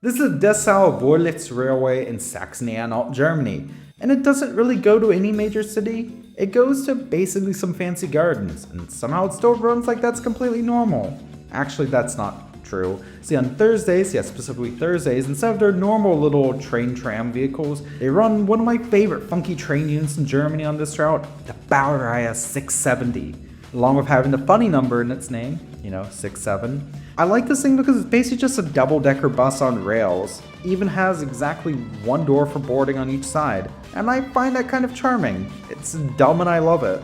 This is Dessau-Wörlitz Railway in Saxony-Anhalt, Germany, and it doesn't really go to any major city. It goes to basically some fancy gardens, and somehow it still runs like that's completely normal. Actually, that's not true. See, on Thursdays, yes, specifically Thursdays, instead of their normal little train tram vehicles, they run one of my favorite funky train units in Germany on this route, the Baureihe 670. Along with having the funny number in its name, 6-7. I like this thing because it's basically just a double-decker bus on rails. Even has exactly one door for boarding on each side, and I find that kind of charming. It's dumb and I love it.